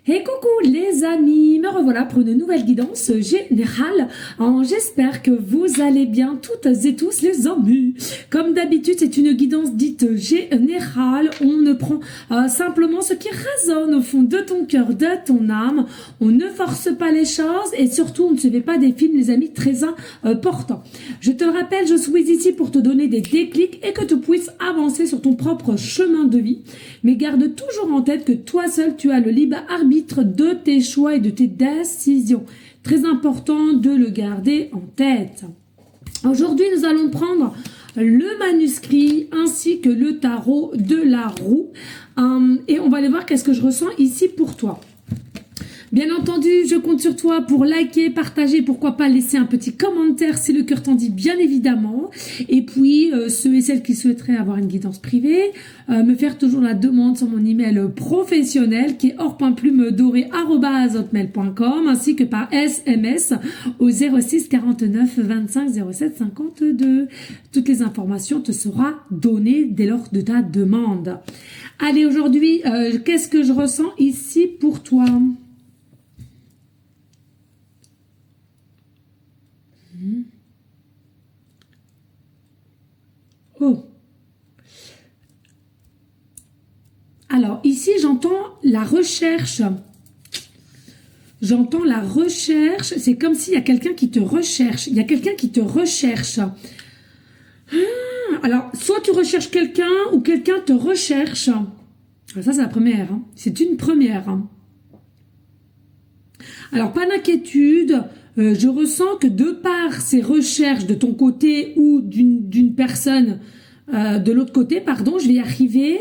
Et coucou les amis, me revoilà pour une nouvelle guidance générale. J'espère que vous allez bien toutes et tous les amis. Comme d'habitude, c'est une guidance dite générale. On ne prend simplement ce qui résonne au fond de ton cœur, de ton âme. On ne force pas les choses et surtout on ne se fait pas des films les amis très importants. Je te rappelle, je suis ici pour te donner des déclics et que tu puisses avancer sur ton propre chemin de vie. Mais garde toujours en tête que toi seul tu as le libre arbitre de tes choix et de tes décisions. Très important de le garder en tête. Aujourd'hui, nous allons prendre le manuscrit ainsi que le tarot de la roue. Et on va aller voir qu'est-ce que je ressens ici pour toi. Bien entendu, je compte sur toi pour liker, partager, pourquoi pas laisser un petit commentaire si le cœur t'en dit, bien évidemment. Et puis, ceux et celles qui souhaiteraient avoir une guidance privée, me faire toujours la demande sur mon email professionnel qui est or.plumedoré@hotmail.com ainsi que par SMS au 06 49 25 07 52. Toutes les informations te seront données dès lors de ta demande. Allez, aujourd'hui, qu'est-ce que je ressens ici pour toi ? Oh. Alors, ici, j'entends la recherche. J'entends la recherche. C'est comme s'il y a quelqu'un qui te recherche. Il y a quelqu'un qui te recherche. Alors, soit tu recherches quelqu'un ou quelqu'un te recherche. Alors ça, c'est la première. Hein. C'est une première. Hein. Alors, pas d'inquiétude. Je ressens que de par ces recherches de ton côté ou d'une personne de l'autre côté, pardon, je vais y arriver,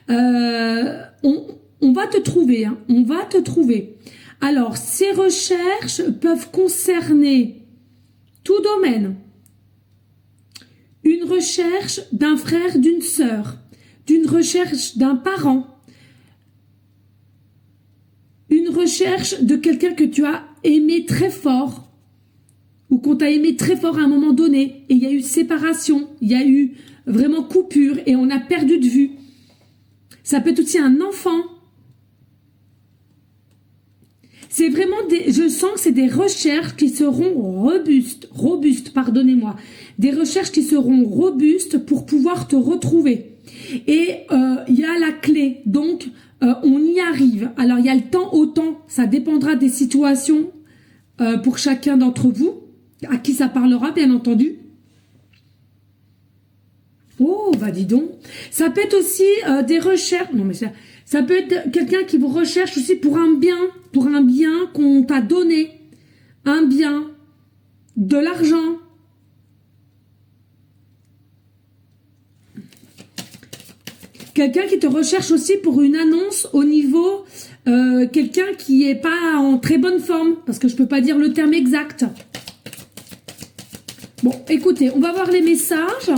on va te trouver, hein, on va te trouver. Alors, ces recherches peuvent concerner tout domaine. Une recherche d'un frère, d'une sœur, d'une recherche d'un parent, une recherche de quelqu'un que tu as aimé très fort ou qu'on t'a aimé très fort à un moment donné et il y a eu séparation, il y a eu vraiment coupure et on a perdu de vue. Ça peut être aussi un enfant. C'est vraiment je sens que c'est des recherches qui seront robustes, pardonnez-moi. Des recherches qui seront robustes pour pouvoir te retrouver. Et il y a la clé, donc on y arrive. Alors il y a le temps au temps, ça dépendra des situations pour chacun d'entre vous, à qui ça parlera bien entendu. Oh bah dis donc, ça peut être aussi des recherches, non mais ça peut être quelqu'un qui vous recherche aussi pour un bien qu'on t'a donné, un bien, de l'argent. Quelqu'un qui te recherche aussi pour une annonce au niveau, quelqu'un qui est pas en très bonne forme, parce que je peux pas dire le terme exact. Bon, écoutez, on va voir les messages,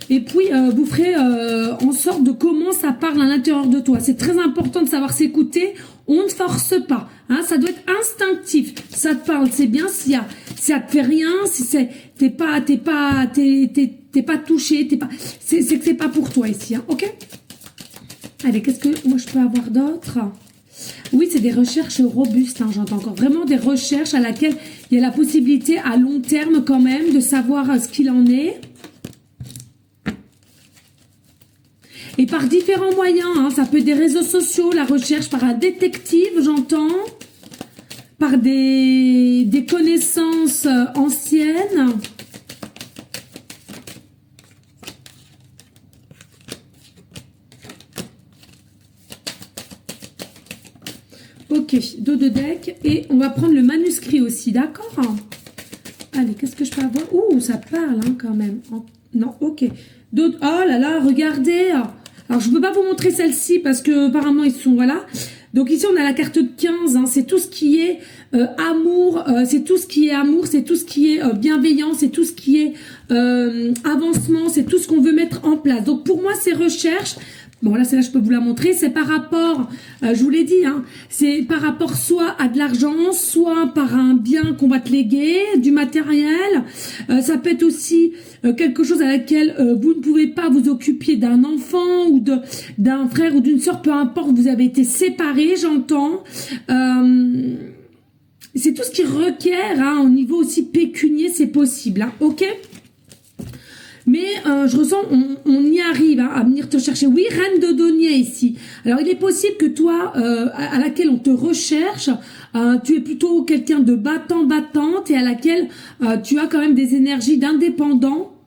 et puis vous ferez en sorte de comment ça parle à l'intérieur de toi. C'est très important de savoir s'écouter, on ne force pas, hein, ça doit être instinctif. Ça te parle, c'est bien, si ça te fait rien, si t'es pas touché, c'est que c'est pas pour toi ici, hein, ok? Allez, qu'est-ce que moi je peux avoir d'autre? Oui, c'est des recherches robustes, hein, j'entends encore vraiment des recherches à laquelle il y a la possibilité à long terme quand même de savoir ce qu'il en est. Et par différents moyens, hein, ça peut être des réseaux sociaux, la recherche par un détective, j'entends, par des connaissances anciennes. Ok, dos de deck. Et on va prendre le manuscrit aussi, d'accord? Allez, qu'est-ce que je peux avoir? Ouh, ça parle hein, quand même. Non, ok. Oh là là, regardez. Alors, je ne peux pas vous montrer celle-ci parce que apparemment, ils sont... Voilà. Donc ici, on a la carte 15. Hein, c'est tout ce qui est amour. C'est tout ce qui est amour. C'est tout ce qui est bienveillance. C'est tout ce qui est avancement. C'est tout ce qu'on veut mettre en place. Donc, pour moi, ces recherches Bon, là, celle-là, je peux vous la montrer. C'est par rapport, je vous l'ai dit, hein, c'est par rapport soit à de l'argent, soit par un bien qu'on va te léguer, du matériel. Ça peut être aussi quelque chose à laquelle vous ne pouvez pas vous occuper d'un enfant ou d'un frère ou d'une sœur, peu importe, vous avez été séparés, j'entends. C'est tout ce qui requiert, hein, au niveau aussi pécunier, c'est possible, hein, ok? Mais je ressens, on y arrive hein, à venir te chercher. Oui, reine de denier ici. Alors, il est possible que toi, à laquelle on te recherche, tu es plutôt quelqu'un de battante et à laquelle tu as quand même des énergies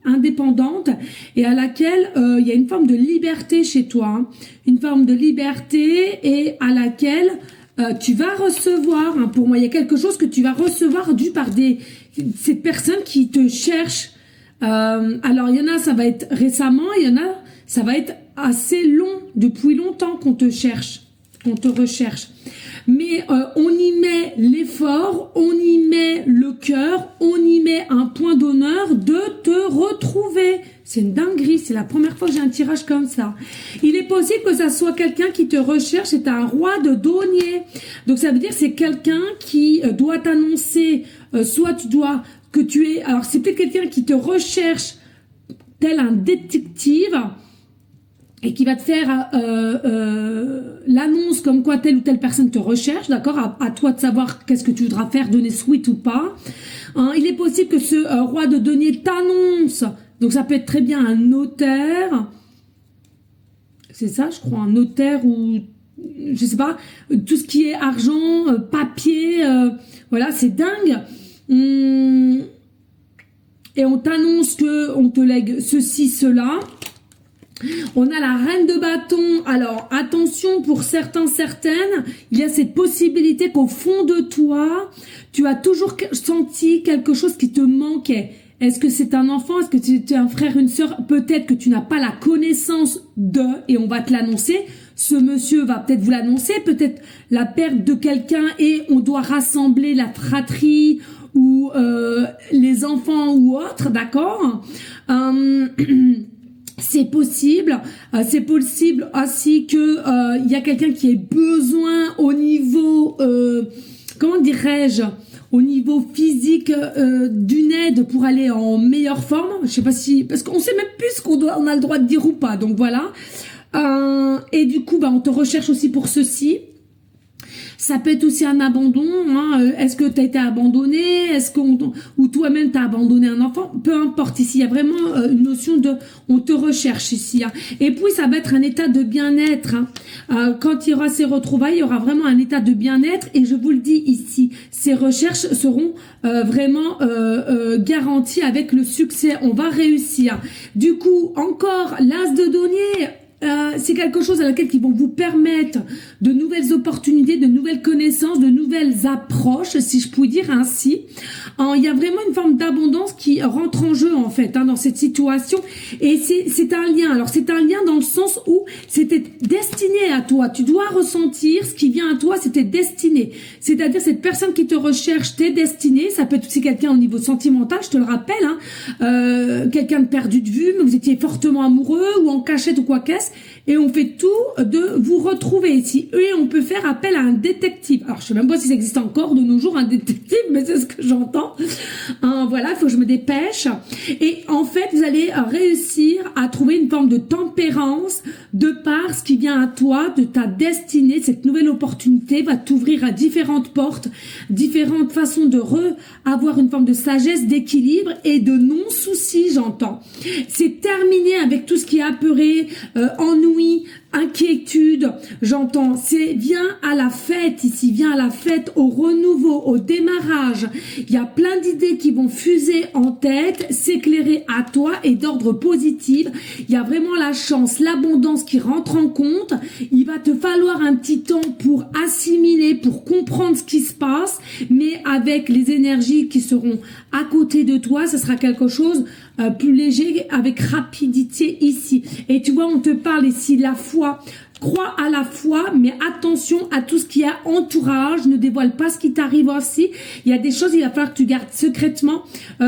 indépendante et à laquelle il y a une forme de liberté chez toi. Hein, une forme de liberté et à laquelle tu vas recevoir, hein, pour moi, il y a quelque chose que tu vas recevoir dû par ces personnes qui te cherchent. Alors, il y en a, ça va être récemment, il y en a, ça va être assez long, depuis longtemps qu'on te cherche, qu'on te recherche. Mais on y met l'effort, on y met le cœur, on y met un point d'honneur de te retrouver. C'est une dinguerie, c'est la première fois que j'ai un tirage comme ça. Il est possible que ça soit quelqu'un qui te recherche, c'est un roi de denier. Donc ça veut dire que c'est quelqu'un qui doit t'annoncer, soit tu dois... que tu es, alors c'est peut-être quelqu'un qui te recherche tel un détective et qui va te faire l'annonce comme quoi telle ou telle personne te recherche, d'accord, à toi de savoir qu'est-ce que tu voudras faire, donner suite ou pas. Hein, il est possible que ce roi de denier t'annonce, donc ça peut être très bien un notaire, c'est ça je crois, un notaire ou je sais pas, tout ce qui est argent, papier, voilà, c'est dingue. Et on t'annonce que on te lègue ceci, cela. On a la reine de bâton. Alors attention, pour certains, certaines, il y a cette possibilité qu'au fond de toi, tu as toujours senti quelque chose qui te manquait. Est-ce que c'est un enfant? Est-ce que tu es un frère, une sœur? Peut-être que tu n'as pas la connaissance de, et on va te l'annoncer. Ce monsieur va peut-être vous l'annoncer, peut-être la perte de quelqu'un et on doit rassembler la fratrie ou les enfants ou autres, d'accord. C'est possible aussi que il y a quelqu'un qui ait besoin au niveau, comment dirais-je, au niveau physique d'une aide pour aller en meilleure forme. Je sais pas si, parce qu'on sait même plus ce on a le droit de dire ou pas, donc voilà. Et du coup, on te recherche aussi pour ceci. Ça peut être aussi un abandon. Hein. Est-ce que tu as été abandonné? Est-ce ou toi-même t'as abandonné un enfant? Peu importe. Ici, il y a vraiment une notion de on te recherche ici. Hein. Et puis, ça va être un état de bien-être. Hein. Quand il y aura ces retrouvailles, il y aura vraiment un état de bien-être. Et je vous le dis ici, ces recherches seront vraiment garanties avec le succès. On va réussir. Du coup, encore l'as de denier. C'est quelque chose à laquelle ils vont vous permettre de nouvelles opportunités, de nouvelles connaissances, de nouvelles approches, si je puis dire ainsi. Il y a vraiment une forme d'abondance qui rentre en jeu en fait dans cette situation et c'est un lien. Alors c'est un lien dans le sens où c'était destiné à toi. Tu dois ressentir ce qui vient à toi, c'était destiné. C'est-à-dire cette personne qui te recherche, t'es destiné. Ça peut être aussi quelqu'un au niveau sentimental, je te le rappelle, hein, quelqu'un de perdu de vue, mais vous étiez fortement amoureux ou en cachette ou quoi qu'est-ce. Et on fait tout de vous retrouver ici. Et on peut faire appel à un détective. Alors, je sais même pas si ça existe encore de nos jours, un détective, mais c'est ce que j'entends. Voilà, il faut que je me dépêche. Et en fait, vous allez réussir à trouver une forme de tempérance de par ce qui vient à toi, de ta destinée. Cette nouvelle opportunité va t'ouvrir à différentes portes, différentes façons de avoir une forme de sagesse, d'équilibre et de non-souci, j'entends. C'est terminé avec tout ce qui est apeuré, ennui, inquiétude, j'entends, viens à la fête ici, viens à la fête, au renouveau, au démarrage. Il y a plein d'idées qui vont fuser en tête, s'éclairer à toi et d'ordre positif. Il y a vraiment la chance, l'abondance qui rentre en compte. Il va te falloir un petit temps pour assimiler, pour comprendre ce qui se passe, mais avec les énergies qui seront à côté de toi, ça sera quelque chose plus léger, avec rapidité ici. Et tu vois, on te parle ici, la foi foi. Crois à la foi, mais attention à tout ce qui est entourage. Ne dévoile pas ce qui t'arrive aussi. Il y a des choses, il va falloir que tu gardes secrètement,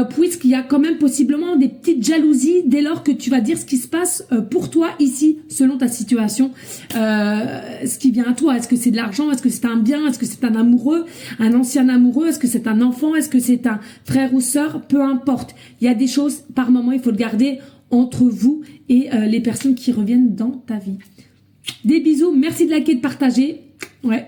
puisqu'il y a quand même possiblement des petites jalousies dès lors que tu vas dire ce qui se passe pour toi ici, selon ta situation. Ce qui vient à toi, est-ce que c'est de l'argent, est-ce que c'est un bien, est-ce que c'est un amoureux, un ancien amoureux, est-ce que c'est un enfant, est-ce que c'est un frère ou sœur, peu importe. Il y a des choses, par moment, il faut le garder entre vous et les personnes qui reviennent dans ta vie. Des bisous, merci de liker, de partager. Ouais.